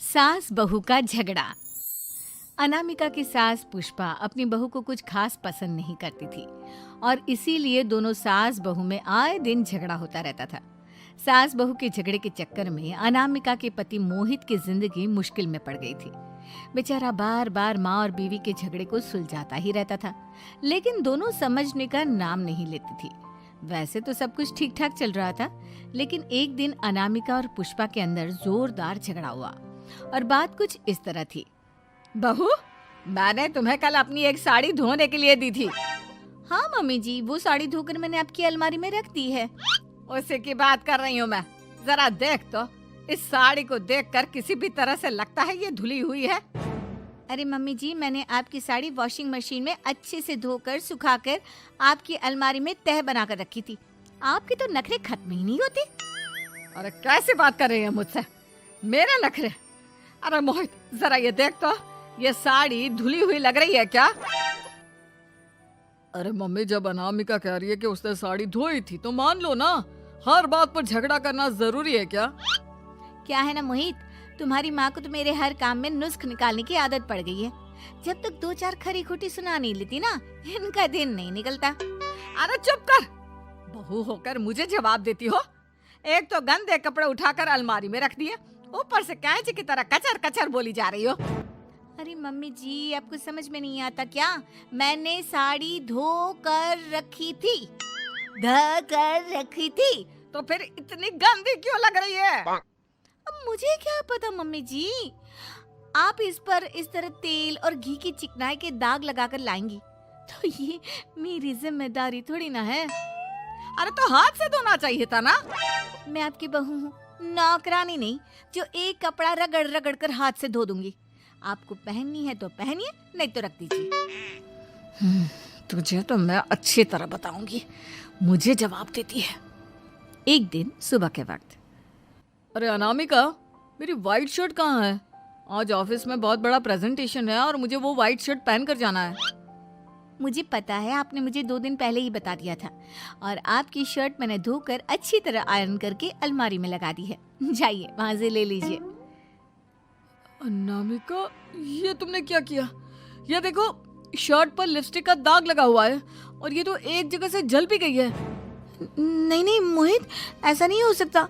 सास बहू का झगड़ा। अनामिका की सास पुष्पा अपनी बहू को कुछ खास पसंद नहीं करती थी और इसीलिए दोनों सास बहू में आए दिन झगड़ा होता रहता था। सास बहू के झगड़े के चक्कर में अनामिका के पति मोहित की जिंदगी मुश्किल में पड़ गई थी। बेचारा बार बार माँ और बीवी के झगड़े को सुलझाता ही रहता था, लेकिन दोनों समझने का नाम नहीं लेती थी। वैसे तो सब कुछ ठीक ठाक चल रहा था, लेकिन एक दिन अनामिका और पुष्पा के अंदर जोरदार झगड़ा हुआ और बात कुछ इस तरह थी। बहू, मैंने तुम्हें कल अपनी एक साड़ी धोने के लिए दी थी। हाँ मम्मी जी, वो साड़ी धोकर मैंने आपकी अलमारी में रख दी है। उसी की बात कर रही हूँ मैं। जरा देख तो, इस साड़ी को देखकर किसी भी तरह से लगता है ये धुली हुई है। अरे मम्मी जी, मैंने आपकी साड़ी वॉशिंग मशीन में अच्छे से धोकर सुखाकर आपकी अलमारी में तह बनाकर रखी थी। आपके तो नखरे खत्म ही नहीं होते। अरे कैसी बात कर रही है मुझसे? मेरे नखरे? अरे मोहित, जरा ये देख तो, ये साड़ी धुली हुई लग रही है क्या? अरे मम्मी, जब अनामिका कह रही है कि उसने साड़ी धोई थी तो मान लो ना। हर बात पर झगड़ा करना जरूरी है क्या? क्या है ना मोहित, तुम्हारी माँ को तो मेरे हर काम में नुस्ख निकालने की आदत पड़ गई है। जब तक दो चार खरी खोटी सुना नहीं लेती ना, इनका दिन नहीं निकलता। अरे चुप कर, बहू होकर मुझे जवाब देती हो। एक तो गंदे कपड़े उठाकर अलमारी में रख दिए, ऊपर से कैंची की तरह कचर कचर बोली जा रही हो। अरे मम्मी जी, आपको समझ में नहीं आता क्या? मैंने साड़ी धो कर रखी थी। तो फिर इतनी गंदी क्यों लग रही है? अब मुझे क्या पता मम्मी जी, आप इस पर इस तरह तेल और घी की चिकनाई के दाग लगाकर लाएंगी तो ये मेरी जिम्मेदारी थोड़ी ना है। अरे तो हाथ से धोना चाहिए था ना। मैं आपकी बहू हूँ, नौकरानी नहीं जो एक कपड़ा रगड़ रगड़ कर हाथ से धो दूंगी। आपको पहननी है तो पहनिए, नहीं तो रख दीजिए। तुझे तो मैं अच्छी तरह बताऊंगी, मुझे जवाब देती है। एक दिन सुबह के वक्त, अरे अनामिका, मेरी व्हाइट शर्ट कहाँ है? आज ऑफिस में बहुत बड़ा प्रेजेंटेशन है और मुझे वो व्हाइट शर्ट पहन कर जाना है। मुझे पता है, आपने मुझे 2 दिन पहले ही बता दिया था और आपकी शर्ट मैंने धोकर अच्छी तरह आयरन करके अलमारी में लगा दी है। जाइए वहां से ले लीजिए। अनामिका, ये तुमने क्या किया? ये देखो, शर्ट पर लिपस्टिक का दाग लगा हुआ है और ये तो एक जगह से जल भी गई है। नहीं नहीं मोहित, ऐसा नहीं हो सकता।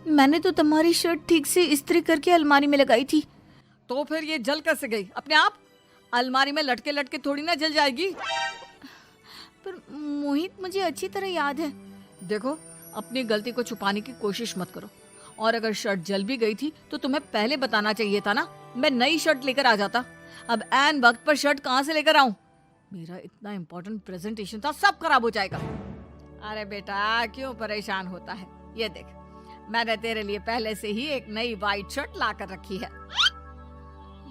मैंने तो तुम्हारी शर्ट ठीक से इस्त्री करके अलमारी में लगाई थी। तो फिर ये जल कैसे गई अपने आप? अलमारी में लटके लटके थोड़ी ना जल जाएगी। पर मोहित, मुझे अच्छी तरह याद है। देखो, अपनी गलती को छुपाने की कोशिश मत करो। और अगर शर्ट जल भी गई थी तो तुम्हें पहले बताना चाहिए था ना। मैं नई शर्ट लेकर आ जाता। अब ऐन वक्त पर शर्ट कहाँ से लेकर आऊं? मेरा इतना इम्पोर्टेंट प्रेजेंटेशन था, सब खराब हो जाएगा। अरे बेटा, क्यों परेशान होता है? ये देख, मैंने तेरे लिए पहले से ही एक नई व्हाइट शर्ट ला कर रखी है।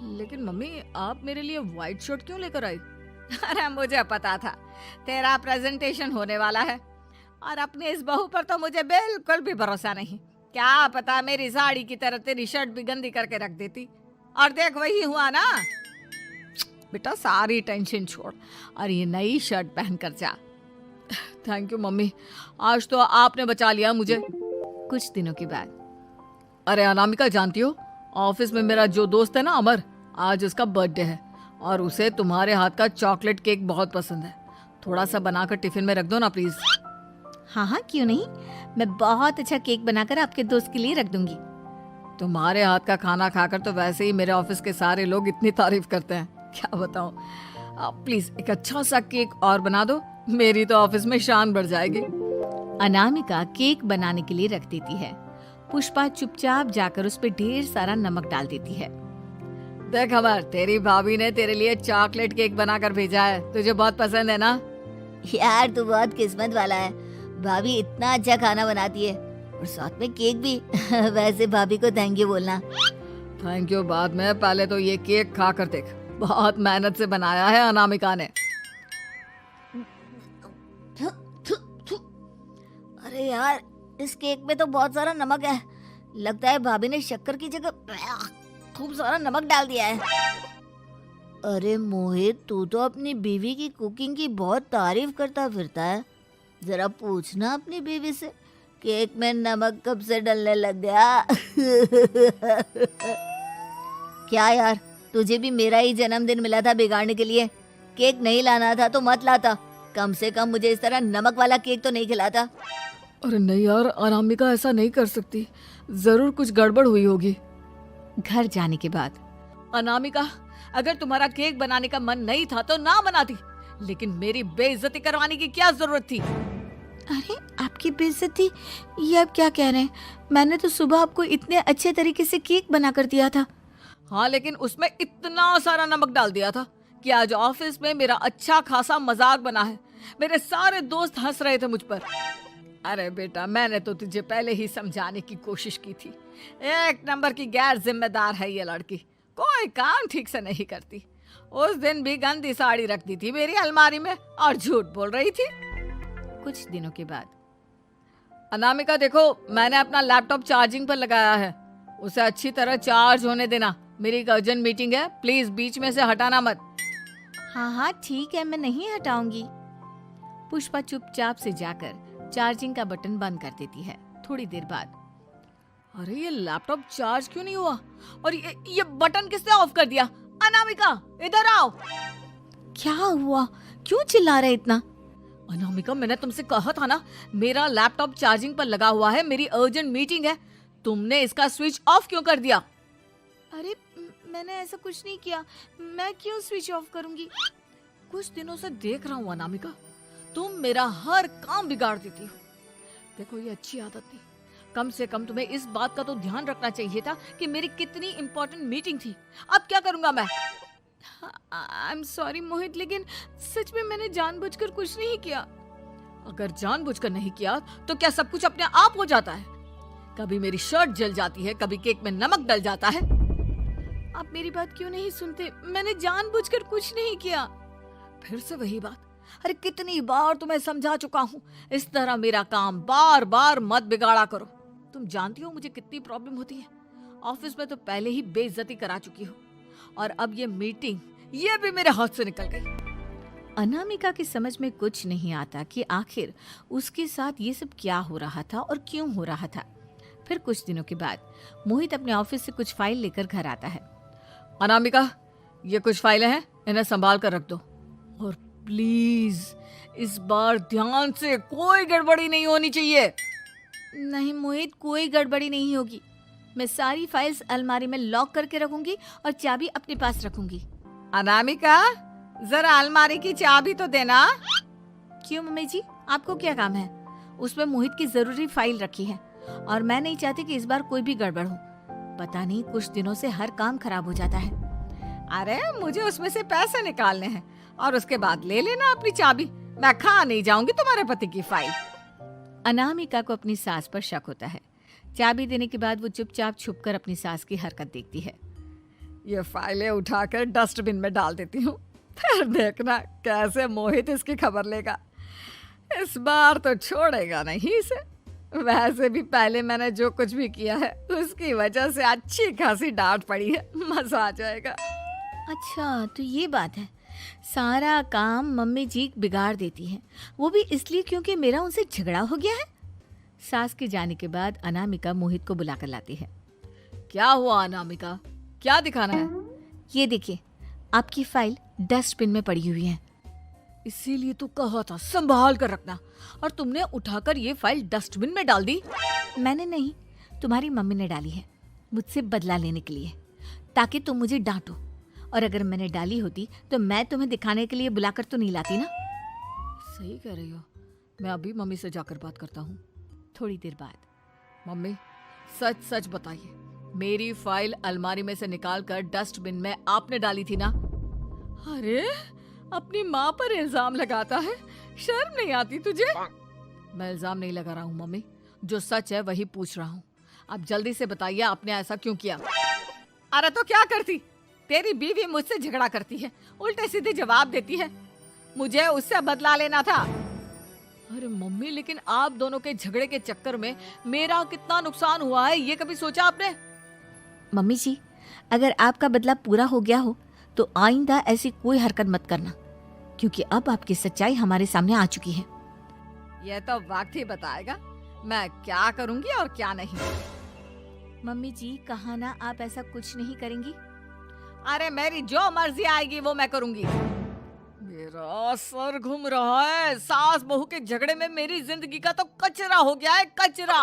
लेकिन मम्मी, आप मेरे लिए व्हाइट शर्ट क्यों लेकर आई? अरे मुझे पता था तेरा प्रेजेंटेशन होने वाला है और अपनी इस बहू पर तो मुझे बिल्कुल भी भरोसा नहीं। क्या पता मेरी साड़ी की तरह तेरी शर्ट भी गंदी करके रख देती। और देख, वही हुआ ना। बेटा, सारी टेंशन छोड़ और ये नई शर्ट पहन कर जा। थैंक यू मम्मी, आज तो आपने बचा लिया मुझे। कुछ दिनों के बाद, अरे अनामिका, जानती हो, ऑफिस में मेरा जो दोस्त है ना अमर, आज उसका बर्थडे है और उसे तुम्हारे हाथ का चॉकलेट केक बहुत पसंद है। थोड़ा सा बनाकर टिफिन में रख दो ना प्लीज। हाँ हाँ, क्यों नहीं। मैं बहुत अच्छा केक बनाकर आपके दोस्त के लिए रख दूंगी। तुम्हारे हाथ का खाना खाकर तो वैसे ही मेरे ऑफिस के सारे लोग इतनी तारीफ करते हैं, क्या बताऊं। प्लीज एक अच्छा सा केक और बना दो, मेरी तो ऑफिस में शान बढ़ जाएगी। अनामिका केक बनाने के लिए रख देती है। पुष्पा चुपचाप जाकर उस पे ढेर सारा नमक डाल देती है। देख अमर, तेरी भाभी ने तेरे लिए चॉकलेट केक बनाकर भेजा है, तुझे बहुत पसंद है ना? यार, तू बहुत किस्मत वाला है। भाभी इतना अच्छा खाना बनाती है और साथ में केक भी। वैसे भाभी को थैंक यू बोलना। थैंक यू बाद में, पहले तो ये केक खा कर देख। बहुत मेहनत से बनाया है अनामिका ने। अरे यार, इस केक में तो बहुत सारा नमक है। लगता है भाभी ने शक्कर की जगह खूब सारा नमक डाल दिया है। अरे मोहित, तू तो अपनी बीवी की कुकिंग की बहुत तारीफ करता फिरता है। जरा पूछना अपनी बीवी से, केक में नमक कब से डलने लग गया। क्या यार, तुझे भी मेरा ही जन्मदिन मिला था बिगाड़ने के लिए? केक नहीं लाना था तो मत लाता, कम से कम मुझे इस तरह नमक वाला केक तो नहीं खिलाता। अरे नहीं यार, अनामिका ऐसा नहीं कर सकती, जरूर कुछ गड़बड़ हुई होगी। घर जाने के बाद अनामिका, अगर तुम्हारा केक बनाने का मन नहीं था तो ना बनाती, लेकिन मेरी बेइज्जती करवाने की क्या जरूरत थी? अरे आपकी बेइज्जती, ये आप क्या कह रहे हैं? मैंने तो सुबह आपको इतने अच्छे तरीके से केक बना कर दिया था। हाँ, लेकिन उसमें इतना सारा नमक डाल दिया था कि आज ऑफिस में मेरा अच्छा खासा मजाक बना है। मेरे सारे दोस्त हंस रहे थे मुझ पर। अरे बेटा, मैंने तो तुझे पहले ही समझाने की कोशिश की थी। एक नंबर की गैर जिम्मेदार है ये लड़की, कोई काम ठीक से नहीं करती। उस दिन भी गंदी साड़ी रख दी थी मेरी अलमारी में और झूठ बोल रही थी। कुछ दिनों के बाद अनामिका देखो, मैंने अपना लैपटॉप चार्जिंग पर लगाया है, उसे अच्छी तरह चार्ज होने देना। मेरी एक अर्जेंट मीटिंग है, प्लीज बीच में से हटाना मत। हाँ हाँ ठीक है, मैं नहीं हटाऊंगी। पुष्पा चुपचाप से जाकर चार्जिंग का बटन बंद कर देती है। थोड़ी देर बाद अरे ये लैपटॉप चार्ज क्यों नहीं हुआ? और ये बटन किसने ऑफ कर दिया? अनामिका इधर आओ। क्या हुआ? क्यों चिल्ला रहे इतना? अनामिका, मैंने तुमसे कहा था ना, मेरा लैपटॉप चार्जिंग पर लगा हुआ है, मेरी अर्जेंट मीटिंग है। तुमने इसका स्विच ऑफ क्यों कर दिया? अरे मैंने ऐसा कुछ नहीं किया, मैं क्यों स्विच ऑफ करूंगी? कुछ दिनों से देख रहा हूँ अनामिका, तुम मेरा हर काम बिगाड़ देती हो। देखो, ये अच्छी आदत नहीं। कम से कम तुम्हें इस बात का तो ध्यान रखना चाहिए था कि मेरी कितनी इंपॉर्टेंट मीटिंग थी। अब क्या करूंगा मैं? आई एम सॉरी मोहित, लेकिन सच में मैंने जानबूझकर कुछ नहीं किया। अगर जानबूझकर नहीं किया तो क्या सब कुछ अपने आप हो जाता है? कभी मेरी शर्ट जल जाती है, कभी केक में नमक डल जाता है। आप मेरी बात क्यों नहीं सुनते? मैंने जानबूझकर कुछ नहीं किया। फिर से वही बात। अरे कितनी बार तुम्हें समझा चुका हूँ, इस तरह मेरा काम बार बार मत बिगाड़ा करो। तुम जानती हो मुझे कितनी प्रॉब्लम होती है। ऑफिस में तो पहले ही बेइज्जती करा चुकी हो, और अब ये मीटिंग, ये भी मेरे हाथ से निकल गई। अनामिका की समझ में कुछ नहीं आता कि आखिर उसके साथ ये सब क्या हो रहा था और क्यों हो रहा था। फिर कुछ दिनों के बाद मोहित अपने ऑफिस से कुछ फाइल लेकर घर आता है। अनामिका, ये कुछ फाइलें हैं, इन्हें संभाल कर रख दो। और प्लीज इस बार ध्यान से, कोई गड़बड़ी नहीं होनी चाहिए। नहीं मोहित, कोई गड़बड़ी नहीं होगी। मैं सारी फाइल्स अलमारी में लॉक करके रखूंगी और चाबी अपने पास रखूंगी। अनामिका, जरा अलमारी की चाबी तो देना। क्यों मम्मी जी, आपको क्या काम है? उसमें मोहित की जरूरी फाइल रखी है और मैं नहीं चाहती कि इस बार कोई भी गड़बड़ हो। पता नहीं कुछ दिनों से हर काम खराब हो जाता है। अरे मुझे उसमें से पैसे निकालने हैं और उसके बाद ले लेना अपनी चाबी। मैं खा नहीं जाऊंगी तुम्हारे पति की फाइल। अनामिका को अपनी सास पर शक होता है। चाबी देने के बाद वो चुपचाप छुपकर अपनी सास की हरकत देखती है। ये फाइलें उठाकर डस्टबिन में डाल देती हूँ, फिर देखना कैसे मोहित इसकी खबर लेगा। इस बार तो छोड़ेगा नहीं इसे। वैसे भी पहले मैंने जो कुछ भी किया है उसकी वजह से अच्छी खासी डांट पड़ी है, मजा आ जाएगा। अच्छा तो ये बात है, सारा काम मम्मी जी बिगाड़ देती हैं, वो भी इसलिए क्योंकि मेरा उनसे झगड़ा हो गया है। सास के जाने के बाद अनामिका मोहित को बुलाकर लाती है। क्या हुआ अनामिका, क्या दिखाना है? ये देखिए, आपकी फाइल डस्टबिन में पड़ी हुई है। इसीलिए तो कहा था संभाल कर रखना, और तुमने उठाकर ये फाइल डस्टबिन में डाल दी। मैंने नहीं, तुम्हारी मम्मी ने डाली है, मुझसे बदला लेने के लिए, ताकि तुम मुझे डांटो। और अगर मैंने डाली होती तो मैं तुम्हें दिखाने के लिए बुलाकर तो नहीं लाती ना। सही कह रही हो, मैं अभी मम्मी से जाकर बात करता हूँ। थोड़ी देर बाद, मम्मी सच सच बताइए, मेरी फाइल अलमारी में से निकाल कर डस्टबिन में आपने डाली थी ना? अरे अपनी माँ पर इल्जाम लगाता है, शर्म नहीं आती तुझे? मैं इल्जाम नहीं लगा रहा हूँ मम्मी, जो सच है वही पूछ रहा हूँ। आप जल्दी से बताइए आपने ऐसा क्यों किया? अरे तो क्या करती, तेरी बीवी मुझसे झगड़ा करती है, उल्टे सीधे जवाब देती है, मुझे उससे बदला लेना था। अरे मम्मी, लेकिन आप दोनों के झगड़े के चक्कर में मेरा कितना नुकसान हुआ है, ये कभी सोचा आपने? मम्मी जी, अगर आपका बदला पूरा हो गया हो तो आइंदा ऐसी कोई हरकत मत करना, क्योंकि अब आपकी सच्चाई हमारे सामने आ चुकी है। यह तो वक्त ही बताएगा मैं क्या करूंगी और क्या नहीं। मम्मी जी, कहा ना आप ऐसा कुछ नहीं करेंगी। अरे मेरी जो मर्जी आएगी वो मैं करूंगी। मेरा सर घूम रहा है। सास बहू के झगड़े में मेरी जिंदगी का तो कचरा हो गया है, कचरा।